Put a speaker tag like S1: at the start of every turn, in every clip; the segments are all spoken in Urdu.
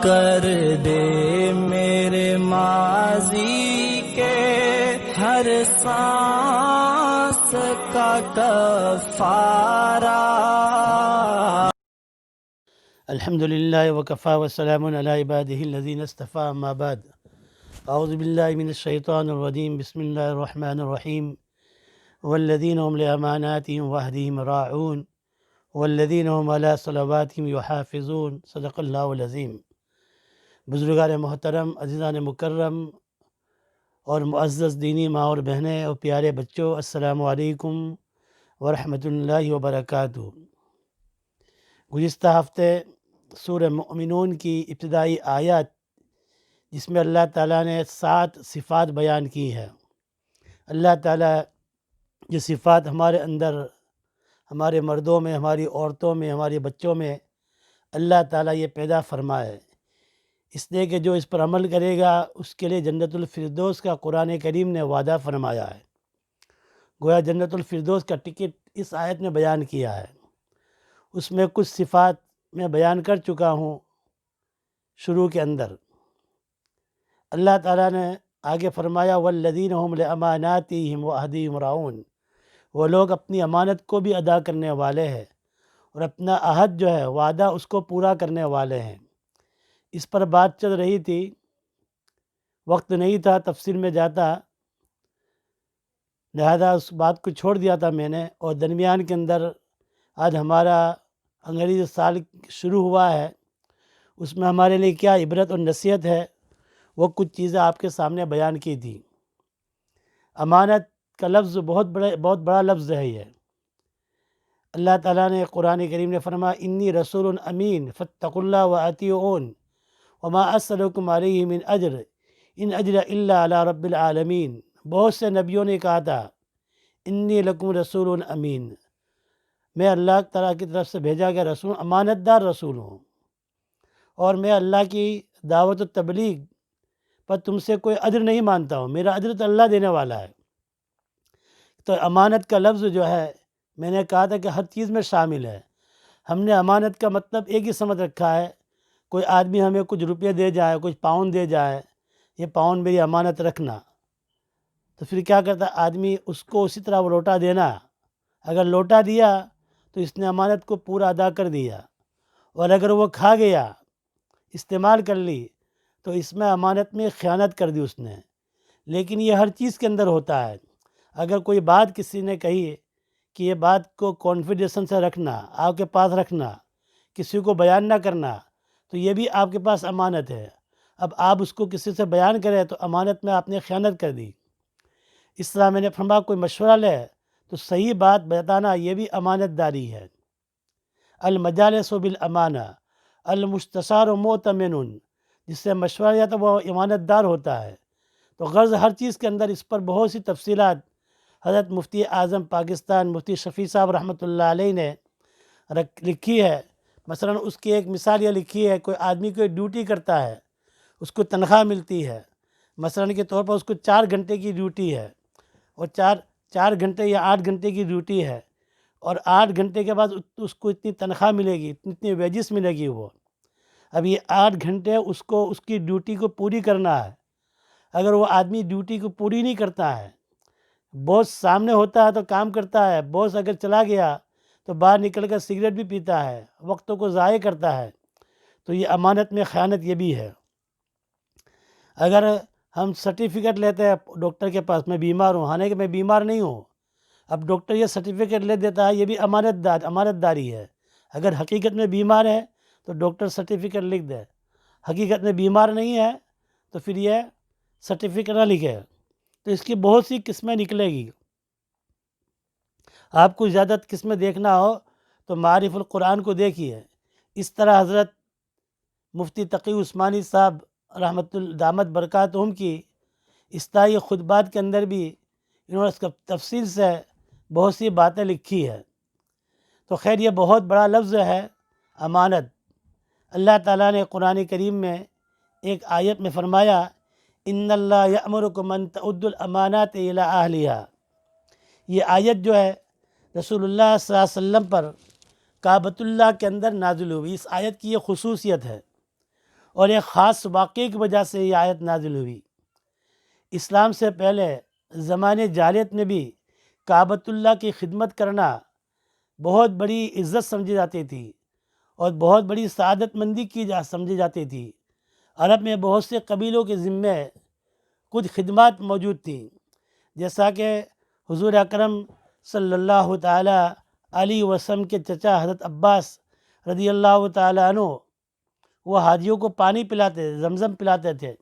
S1: کر دے میرے ماضی کے ہر سانس کا کفارہ۔
S2: الحمد للہ وکفا وسلام علی عبادہ الذین اصطفیٰ، اما بعد، اعوذ باللہ من الشیطان الرجیم، بسم اللہ الرحمن الرحیم۔ والذین هم لأماناتهم وعہدہم راعون والذین هم علی صلواتہم یحافظون، صدق اللہ العظیم۔ بزرگان محترم، عزیزان مکرم اور معزز دینی ماں اور بہنیں اور پیارے بچوں، السلام علیکم ورحمۃ اللہ وبرکاتہ۔ گزشتہ ہفتے سورہ مؤمنون کی ابتدائی آیات، جس میں اللہ تعالیٰ نے 7 صفات بیان کی ہیں۔ اللہ تعالیٰ یہ صفات ہمارے اندر، ہمارے مردوں میں، ہماری عورتوں میں، ہمارے بچوں میں اللہ تعالیٰ یہ پیدا فرمائے، اس لیے کہ جو اس پر عمل کرے گا اس کے لیے جنت الفردوس کا قرآن کریم نے وعدہ فرمایا ہے۔ گویا جنت الفردوس کا ٹکٹ اس آیت میں بیان کیا ہے۔ اس میں کچھ صفات میں بیان کر چکا ہوں شروع کے اندر۔ اللہ تعالیٰ نے آگے فرمایا والذین هم لأماناتہم وعہدہم راعون، وہ لوگ اپنی امانت کو بھی ادا کرنے والے ہیں اور اپنا عہد جو ہے، وعدہ، اس کو پورا کرنے والے ہیں۔ اس پر بات چل رہی تھی، وقت نہیں تھا تفصیل میں جاتا، لہذا اس بات کو چھوڑ دیا تھا میں نے، اور درمیان کے اندر آج ہمارا انگریزی سال شروع ہوا ہے، اس میں ہمارے لیے کیا عبرت اور نصیحت ہے، وہ کچھ چیزیں آپ کے سامنے بیان کی تھی۔ امانت کا لفظ بہت بڑا لفظ ہے یہ۔ اللہ تعالیٰ نے قرآن کریم نے فرمایا انی رسول امین فاتقوا اللہ واطیعون وما اسألکم علیہ من اجر ان اجر الا علی رب العالمین۔ بہت سے نبیوں نے کہا تھا انی لکم رسول امین، میں اللہ تعالیٰ کی طرف سے بھیجا گیا رسول، امانت دار رسول ہوں، اور میں اللہ کی دعوت و تبلیغ پر تم سے کوئی اجر نہیں مانتا ہوں، میرا اجر تو اللہ دینے والا ہے۔ تو امانت کا لفظ جو ہے، میں نے کہا تھا کہ ہر چیز میں شامل ہے۔ ہم نے امانت کا مطلب ایک ہی سمجھ رکھا ہے، کوئی آدمی ہمیں کچھ روپے دے جائے، کچھ پاؤنڈ دے جائے، یہ پاؤنڈ میری امانت رکھنا، تو پھر کیا کرتا آدمی، اس کو اسی طرح وہ لوٹا دینا۔ اگر لوٹا دیا تو اس نے امانت کو پورا ادا کر دیا، اور اگر وہ کھا گیا، استعمال کر لی، تو اس میں امانت میں خیانت کر دی اس نے۔ لیکن یہ ہر چیز کے اندر ہوتا ہے۔ اگر کوئی بات کسی نے کہی کہ یہ بات کو کانفیڈینس سے رکھنا، آپ کے پاس رکھنا، کسی کو بیان نہ کرنا، تو یہ بھی آپ کے پاس امانت ہے۔ اب آپ اس کو کسی سے بیان کریں تو امانت میں آپ نے خیانت کر دی۔ اس طرح میں نے فرمایا کوئی مشورہ لے تو صحیح بات بتانا، یہ بھی امانت داری ہے۔ المجالس بالامانہ المستشار مؤتمن، جس سے مشورہ لیا تو وہ امانت دار ہوتا ہے۔ تو غرض ہر چیز کے اندر اس پر بہت سی تفصیلات حضرت مفتی اعظم پاکستان مفتی شفیع صاحب رحمۃ اللہ علیہ نے لکھی ہے۔ مثلا اس کی ایک مثال یہ لکھی ہے، کوئی آدمی کوئی ڈیوٹی کرتا ہے، اس کو تنخواہ ملتی ہے، مثلا کے طور پر اس کو 4 گھنٹے کی ڈیوٹی ہے، اور 4 گھنٹے یا 8 گھنٹے کی ڈیوٹی ہے، اور 8 گھنٹے کے بعد اس کو اتنی تنخواہ ملے گی، اتنی ویجز ملے گی۔ وہ اب یہ 8 گھنٹے اس کو اس کی ڈیوٹی کو پوری کرنا ہے۔ اگر وہ آدمی ڈیوٹی کو پوری نہیں کرتا ہے، باس سامنے ہوتا ہے تو کام کرتا ہے، باس اگر چلا گیا تو باہر نکل کر سگریٹ بھی پیتا ہے، وقتوں کو ضائع کرتا ہے، تو یہ امانت میں خیانت یہ بھی ہے۔ اگر ہم سرٹیفکیٹ لیتے ہیں ڈاکٹر کے پاس، میں بیمار ہوں، حالانکہ میں بیمار نہیں ہوں، اب ڈاکٹر یہ سرٹیفکیٹ لے دیتا ہے، یہ بھی امانت داری ہے۔ اگر حقیقت میں بیمار ہے تو ڈاکٹر سرٹیفکیٹ لکھ دے، حقیقت میں بیمار نہیں ہے تو پھر یہ سرٹیفکیٹ نہ لکھے۔ تو اس کی بہت سی قسمیں نکلے گی۔ آپ کو زیادہ قسمیں دیکھنا ہو تو معارف القرآن کو دیکھیے۔ اس طرح حضرت مفتی تقی عثمانی صاحب رحمۃ دامت برکاتہم کی اصلاحی خطبات کے اندر بھی انہوں نے اس کا تفصیل سے بہت سی باتیں لکھی ہے۔ تو خیر یہ بہت بڑا لفظ ہے امانت۔ اللہ تعالیٰ نے قرآن کریم میں ایک آیت میں فرمایا ان اللہ یأمرکم ان تؤدوا الامانات الی اہلہا۔ یہ آیت جو ہے رسول اللہ صلی اللہ علیہ وسلم پر کعبۃ اللہ کے اندر نازل ہوئی۔ اس آیت کی یہ خصوصیت ہے، اور ایک خاص واقعے کی وجہ سے یہ آیت نازل ہوئی۔ اسلام سے پہلے زمانے جاہلیت میں بھی کعبۃ اللہ کی خدمت کرنا بہت بڑی عزت سمجھی جاتی تھی اور بہت بڑی سعادت مندی سمجھی جاتی تھی۔ عرب میں بہت سے قبیلوں کے ذمے کچھ خدمات موجود تھیں، جیسا کہ حضور اکرم صلی اللہ تعالیٰ علیہ وسلم کے چچا حضرت عباس رضی اللہ تعالیٰ عنہ وہ حاجیوں کو پانی پلاتے، زمزم پلاتے تھے۔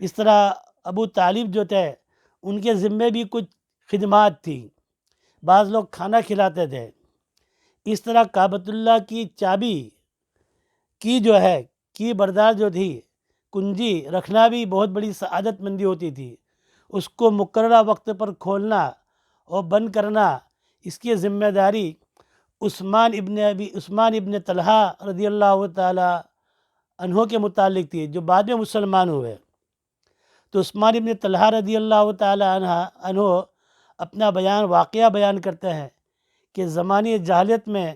S2: اس طرح ابو طالب جو تھے ان کے ذمے بھی کچھ خدمات تھی، بعض لوگ کھانا کھلاتے تھے۔ اس طرح کعبۃ اللہ کی چابی کی بردار جو تھی، کنجی رکھنا بھی بہت بڑی سعادت مندی ہوتی تھی۔ اس کو مقررہ وقت پر کھولنا اور بند کرنا، اس کی ذمہ داری عثمان ابن طلحہ رضی اللہ تعالی عنہ کے متعلق تھی، جو بعد میں مسلمان ہوئے۔ تو عثمان ابن طلحہ رضی اللہ تعالی عنہ اپنا واقعہ بیان کرتے ہیں کہ زمانے جاہلیت میں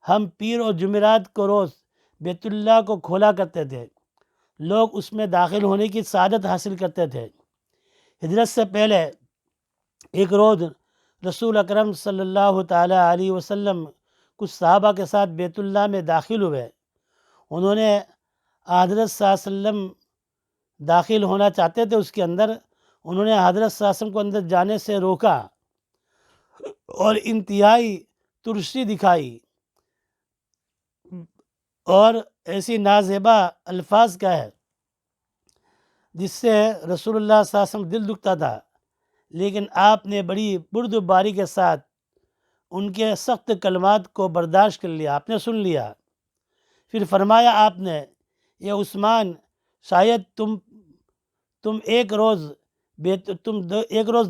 S2: ہم پیر اور جمعرات کو روز بیت اللہ کو کھولا کرتے تھے، لوگ اس میں داخل ہونے کی سعادت حاصل کرتے تھے۔ ہجرت سے پہلے ایک روز رسول اکرم صلی اللہ تعالیٰ علیہ وسلم کچھ صحابہ کے ساتھ بیت اللہ میں داخل ہوئے۔ انہوں نے حضرت صلی اللہ علیہ وسلم داخل ہونا چاہتے تھے، اس کے اندر انہوں نے حضرت صلی اللہ علیہ وسلم کو اندر جانے سے روکا اور انتہائی ترسی دکھائی اور ایسی نازیبا الفاظ کہے جس سے رسول اللہ صلی اللہ علیہ وسلم دل دکھتا تھا، لیکن آپ نے بڑی بردباری کے ساتھ ان کے سخت کلمات کو برداشت کر لیا، آپ نے سن لیا۔ پھر فرمایا آپ نے، یہ عثمان، شاید تم ایک روز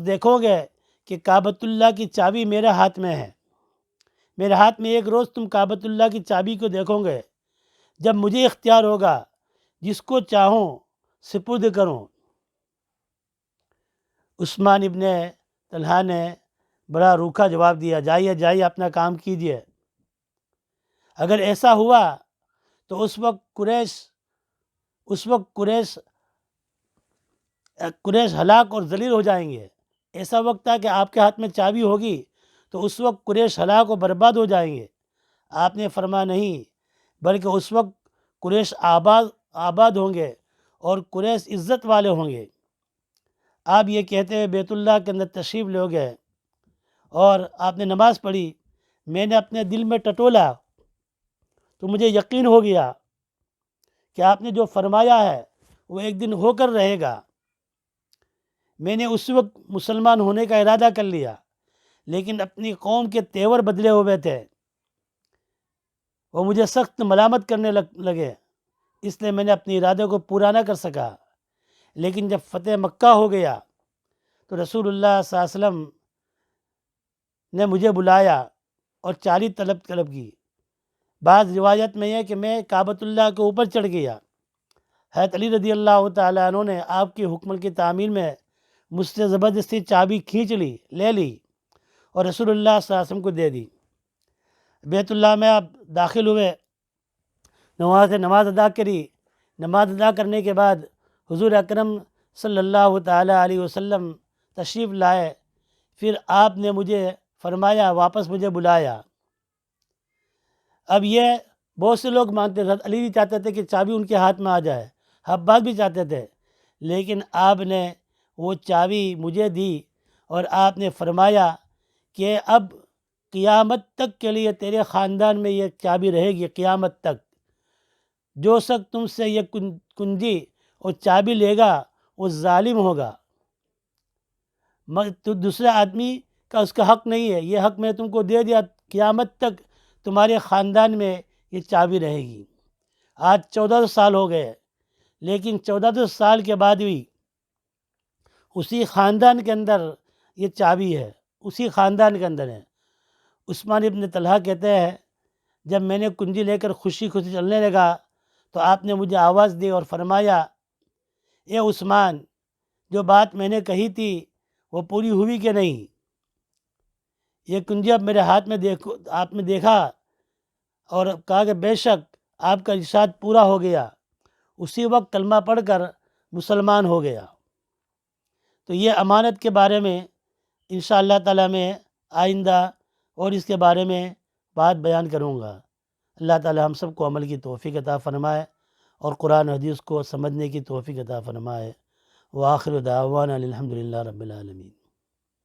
S2: دیکھو گے کہ کعبۃ اللہ کی چابی میرے ہاتھ میں ہے، میرے ہاتھ میں ایک روز تم کعبۃ اللہ کی چابی کو دیکھو گے، جب مجھے اختیار ہوگا جس کو چاہوں سپرد کروں۔ عثمان ابن طلحہ نے بڑا روکھا جواب دیا، جائیے اپنا کام کیجیے۔ اگر ایسا ہوا تو اس وقت قریش ہلاک اور ذلیل ہو جائیں گے۔ ایسا وقت تھا کہ آپ کے ہاتھ میں چابی ہوگی تو اس وقت قریش ہلاک اور برباد ہو جائیں گے۔ آپ نے فرمایا نہیں، بلکہ اس وقت قریش آباد ہوں گے اور قریش عزت والے ہوں گے۔ آپ یہ کہتے ہوئے بیت اللہ کے اندر تشریف لے گئے اور آپ نے نماز پڑھی۔ میں نے اپنے دل میں ٹٹولا تو مجھے یقین ہو گیا کہ آپ نے جو فرمایا ہے وہ ایک دن ہو کر رہے گا۔ میں نے اس وقت مسلمان ہونے کا ارادہ کر لیا، لیکن اپنی قوم کے تیور بدلے ہوئے تھے، وہ مجھے سخت ملامت کرنے لگے، اس لیے میں نے اپنے ارادے کو پورا نہ کر سکا۔ لیکن جب فتح مکہ ہو گیا تو رسول اللہ صلی اللہ علیہ وسلم نے مجھے بلایا اور چاری طلب کی۔ بعض روایت میں یہ کہ میں کعبۃ اللہ کے اوپر چڑھ گیا۔ حضرت علی رضی اللہ تعالیٰ عنہ نے آپ کی حکم کی تعمیل میں مجھ سے زبردستی چابی لے لی اور رسول اللہ صلی اللہ علیہ وسلم کو دے دی۔ بیت اللہ میں آپ داخل ہوئے، نماز ادا کری۔ نماز ادا کرنے کے بعد حضور اکرم صلی اللہ تعالیٰ علیہ وسلم تشریف لائے۔ پھر آپ نے مجھے فرمایا، واپس مجھے بلایا۔ اب یہ بہت سے لوگ مانتے تھے، علی بھی چاہتے تھے کہ چابی ان کے ہاتھ میں آ جائے، عباس بھی چاہتے تھے، لیکن آپ نے وہ چابی مجھے دی اور آپ نے فرمایا کہ اب قیامت تک کے لیے تیرے خاندان میں یہ چابی رہے گی، قیامت تک۔ جو شخص تم سے یہ کنجی اور چابی لے گا وہ ظالم ہوگا، تو دوسرے آدمی کا اس کا حق نہیں ہے، یہ حق میں تم کو دے دیا، قیامت تک تمہارے خاندان میں یہ چابی رہے گی۔ آج 1400 سال ہو گئے، لیکن 1400 سال کے بعد بھی اسی خاندان کے اندر یہ چابی ہے، اسی خاندان کے اندر ہے۔ عثمان ابن طلحہ کہتے ہیں، جب میں نے کنجی لے کر خوشی چلنے لگا تو آپ نے مجھے آواز دی اور فرمایا، اے عثمان، جو بات میں نے کہی تھی وہ پوری ہوئی کہ نہیں؟ یہ کنجی اب میرے ہاتھ میں آپ نے دیکھا اور کہا کہ بے شک آپ کا ارشاد پورا ہو گیا۔ اسی وقت کلمہ پڑھ کر مسلمان ہو گیا۔ تو یہ امانت کے بارے میں انشاءاللہ تعالیٰ میں آئندہ اور اس کے بارے میں بات بیان کروں گا۔ اللہ تعالیٰ ہم سب کو عمل کی توفیق عطا فرمائے اور قرآن و حدیث کو سمجھنے کی توفیق عطا فرمائے۔ وآخر دعوانا الحمدللہ رب العالمین۔